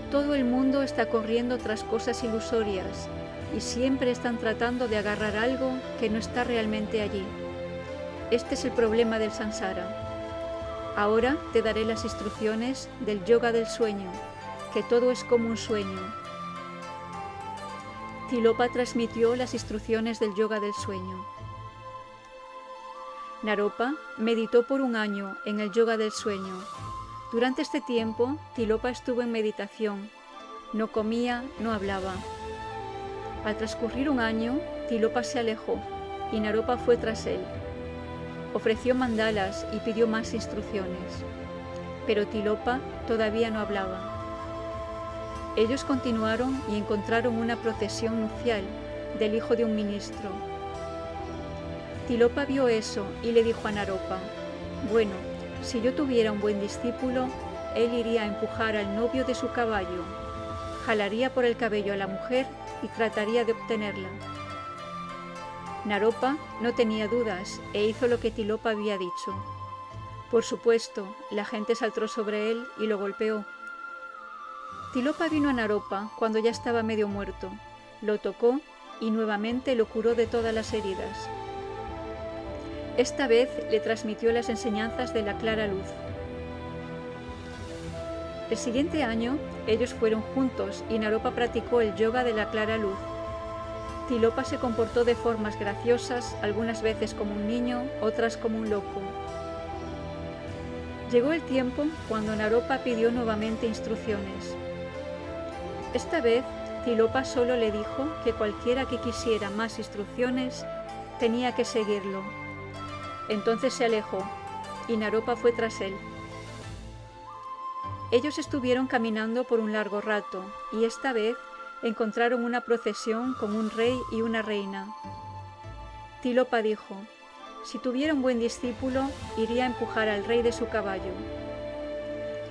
Todo el mundo está corriendo tras cosas ilusorias y siempre están tratando de agarrar algo que no está realmente allí. Este es el problema del samsara. Ahora te daré las instrucciones del yoga del sueño, que todo es como un sueño. Tilopa transmitió las instrucciones del yoga del sueño. Naropa meditó por un año en el yoga del sueño. Durante este tiempo, Tilopa estuvo en meditación. No comía, no hablaba. Al transcurrir un año, Tilopa se alejó y Naropa fue tras él. Ofreció mandalas y pidió más instrucciones. Pero Tilopa todavía no hablaba. Ellos continuaron y encontraron una procesión nupcial del hijo de un ministro. Tilopa vio eso y le dijo a Naropa: bueno, si yo tuviera un buen discípulo, él iría a empujar al novio de su caballo, jalaría por el cabello a la mujer y trataría de obtenerla. Naropa no tenía dudas e hizo lo que Tilopa había dicho. Por supuesto, la gente saltó sobre él y lo golpeó. Tilopa vino a Naropa cuando ya estaba medio muerto, lo tocó y nuevamente lo curó de todas las heridas. Esta vez le transmitió las enseñanzas de la clara luz. El siguiente año, ellos fueron juntos y Naropa practicó el yoga de la clara luz. Tilopa se comportó de formas graciosas, algunas veces como un niño, otras como un loco. Llegó el tiempo cuando Naropa pidió nuevamente instrucciones. Esta vez, Tilopa solo le dijo que cualquiera que quisiera más instrucciones tenía que seguirlo. Entonces se alejó y Naropa fue tras él. Ellos estuvieron caminando por un largo rato y esta vez encontraron una procesión con un rey y una reina. Tilopa dijo: si tuviera un buen discípulo, iría a empujar al rey de su caballo.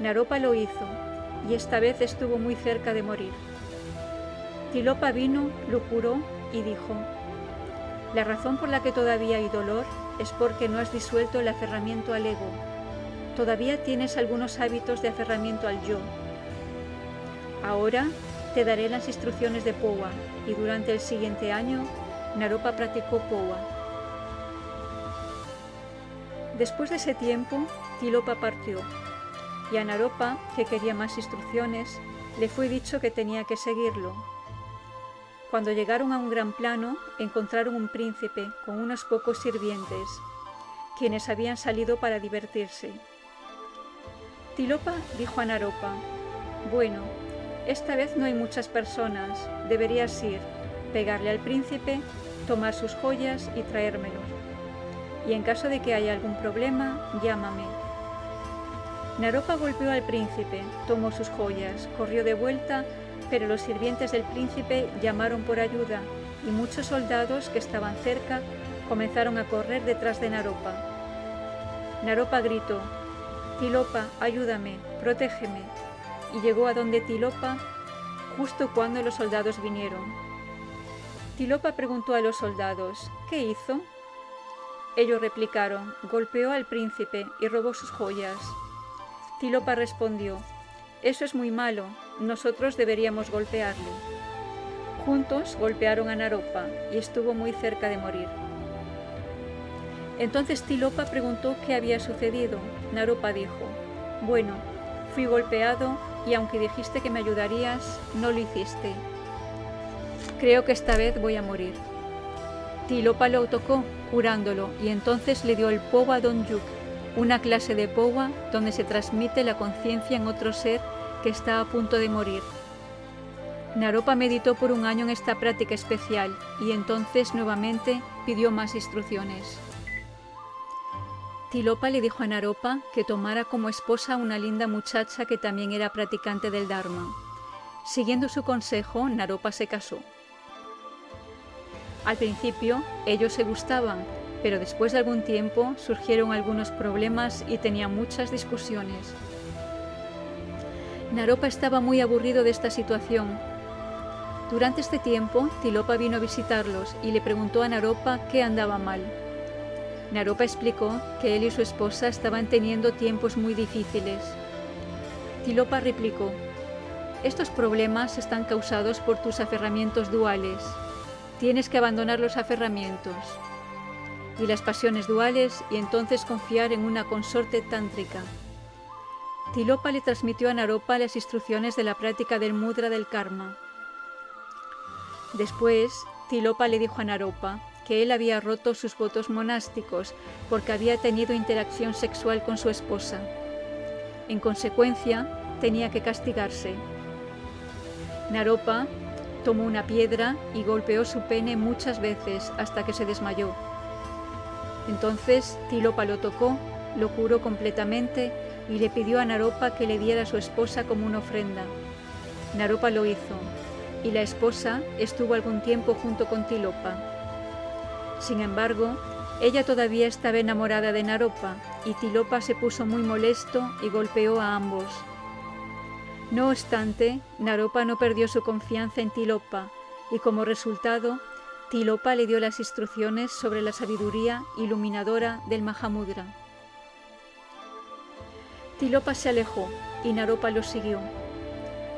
Naropa lo hizo y esta vez estuvo muy cerca de morir. Tilopa vino, lo curó y dijo: la razón por la que todavía hay dolor es porque no has disuelto el aferramiento al ego. Todavía tienes algunos hábitos de aferramiento al yo. Ahora te daré las instrucciones de Powa y durante el siguiente año Naropa practicó Powa. Después de ese tiempo, Tilopa partió y a Naropa, que quería más instrucciones, le fue dicho que tenía que seguirlo. Cuando llegaron a un gran plano, encontraron un príncipe con unos pocos sirvientes, quienes habían salido para divertirse. Tilopa dijo a Naropa: bueno, esta vez no hay muchas personas, deberías ir, pegarle al príncipe, tomar sus joyas y traérmelos. Y en caso de que haya algún problema, llámame. Naropa golpeó al príncipe, tomó sus joyas, corrió de vuelta, pero los sirvientes del príncipe llamaron por ayuda y muchos soldados que estaban cerca comenzaron a correr detrás de Naropa. Naropa gritó: Tilopa, ayúdame, protégeme, y llegó a donde Tilopa justo cuando los soldados vinieron. Tilopa preguntó a los soldados: ¿qué hizo? Ellos replicaron: golpeó al príncipe y robó sus joyas. Tilopa respondió: eso es muy malo, nosotros deberíamos golpearlo. Juntos golpearon a Naropa y estuvo muy cerca de morir. Entonces Tilopa preguntó qué había sucedido. Naropa dijo: bueno, fui golpeado y aunque dijiste que me ayudarías, no lo hiciste. Creo que esta vez voy a morir. Tilopa lo tocó, curándolo, y entonces le dio el Powa Dongyuk, una clase de Powa donde se transmite la conciencia en otro ser que está a punto de morir. Naropa meditó por un año en esta práctica especial y entonces nuevamente pidió más instrucciones. Tilopa le dijo a Naropa que tomara como esposa a una linda muchacha que también era practicante del Dharma. Siguiendo su consejo, Naropa se casó. Al principio, ellos se gustaban, pero después de algún tiempo surgieron algunos problemas y tenían muchas discusiones. Naropa estaba muy aburrido de esta situación. Durante este tiempo, Tilopa vino a visitarlos y le preguntó a Naropa qué andaba mal. Naropa explicó que él y su esposa estaban teniendo tiempos muy difíciles. Tilopa replicó: estos problemas están causados por tus aferramientos duales. Tienes que abandonar los aferramientos y las pasiones duales y entonces confiar en una consorte tántrica. Tilopa le transmitió a Naropa las instrucciones de la práctica del mudra del karma. Después, Tilopa le dijo a Naropa que él había roto sus votos monásticos porque había tenido interacción sexual con su esposa. En consecuencia, tenía que castigarse. Naropa tomó una piedra y golpeó su pene muchas veces hasta que se desmayó. Entonces Tilopa lo tocó, lo curó completamente y le pidió a Naropa que le diera a su esposa como una ofrenda. Naropa lo hizo, y la esposa estuvo algún tiempo junto con Tilopa. Sin embargo, ella todavía estaba enamorada de Naropa, y Tilopa se puso muy molesto y golpeó a ambos. No obstante, Naropa no perdió su confianza en Tilopa, y como resultado, Tilopa le dio las instrucciones sobre la sabiduría iluminadora del Mahamudra. Tilopa se alejó y Naropa lo siguió.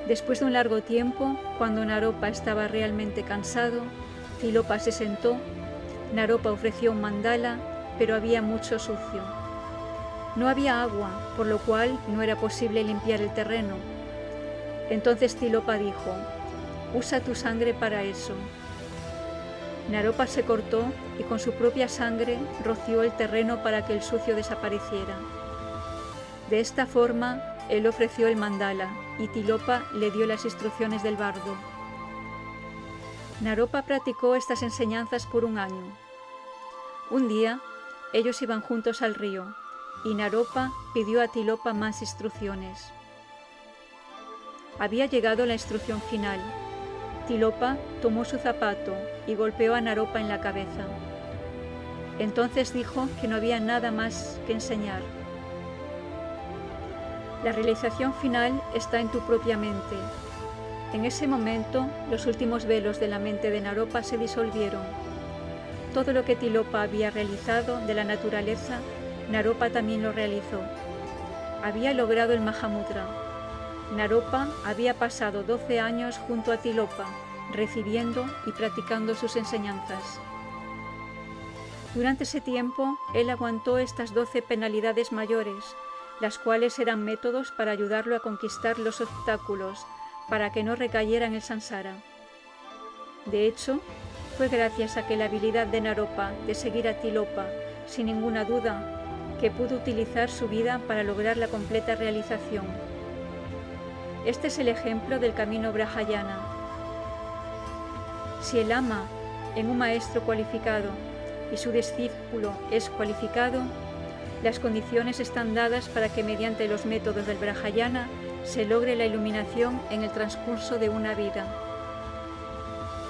Después de un largo tiempo, cuando Naropa estaba realmente cansado, Tilopa se sentó. Naropa ofreció un mandala, pero había mucho sucio. No había agua, por lo cual no era posible limpiar el terreno. Entonces Tilopa dijo: usa tu sangre para eso. Naropa se cortó y con su propia sangre roció el terreno para que el sucio desapareciera. De esta forma, él ofreció el mandala y Tilopa le dio las instrucciones del bardo. Naropa practicó estas enseñanzas por un año. Un día, ellos iban juntos al río y Naropa pidió a Tilopa más instrucciones. Había llegado la instrucción final. Tilopa tomó su zapato y golpeó a Naropa en la cabeza. Entonces dijo que no había nada más que enseñar. La realización final está en tu propia mente. En ese momento, los últimos velos de la mente de Naropa se disolvieron. Todo lo que Tilopa había realizado de la naturaleza, Naropa también lo realizó. Había logrado el Mahamudra. Naropa había pasado 12 años junto a Tilopa, recibiendo y practicando sus enseñanzas. Durante ese tiempo, él aguantó estas 12 penalidades mayores, las cuales eran métodos para ayudarlo a conquistar los obstáculos, para que no recayera en el samsara. De hecho, fue gracias a que la habilidad de Naropa de seguir a Tilopa, sin ninguna duda, que pudo utilizar su vida para lograr la completa realización. Este es el ejemplo del camino Brahayana. Si el ama en un maestro cualificado y su discípulo es cualificado, las condiciones están dadas para que mediante los métodos del Brahayana se logre la iluminación en el transcurso de una vida.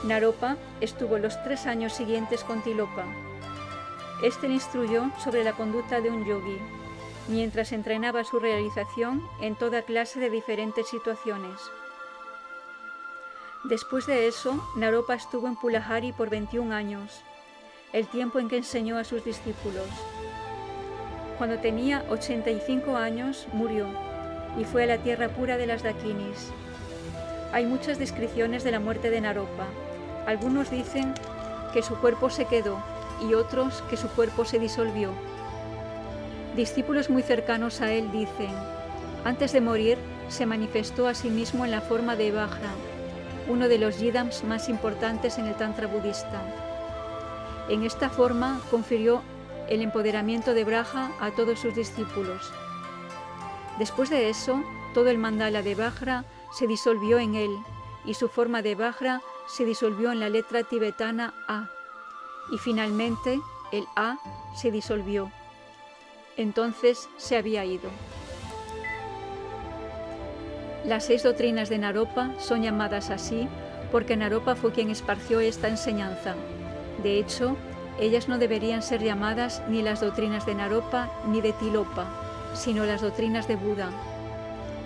Naropa estuvo los 3 años siguientes con Tilopa. Este le instruyó sobre la conducta de un yogi, mientras entrenaba su realización en toda clase de diferentes situaciones. Después de eso, Naropa estuvo en Pulahari por 21 años, el tiempo en que enseñó a sus discípulos. Cuando tenía 85 años, murió y fue a la tierra pura de las Dakinis. Hay muchas descripciones de la muerte de Naropa. Algunos dicen que su cuerpo se quedó y otros que su cuerpo se disolvió. Discípulos muy cercanos a él dicen: antes de morir se manifestó a sí mismo en la forma de Vajra, uno de los yidams más importantes en el Tantra budista. En esta forma confirió el empoderamiento de Braja a todos sus discípulos. Después de eso, todo el mandala de Vajra se disolvió en él y su forma de Vajra se disolvió en la letra tibetana A, y finalmente el A se disolvió. Entonces se había ido. Las 6 doctrinas de Naropa son llamadas así porque Naropa fue quien esparció esta enseñanza. De hecho, ellas no deberían ser llamadas ni las doctrinas de Naropa ni de Tilopa, sino las doctrinas de Buda,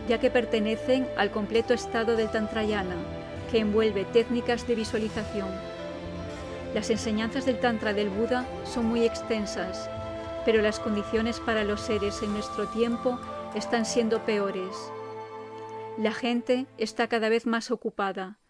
ya que pertenecen al completo estado del Tantrayana, que envuelve técnicas de visualización. Las enseñanzas del Tantra del Buda son muy extensas, pero las condiciones para los seres en nuestro tiempo están siendo peores. La gente está cada vez más ocupada,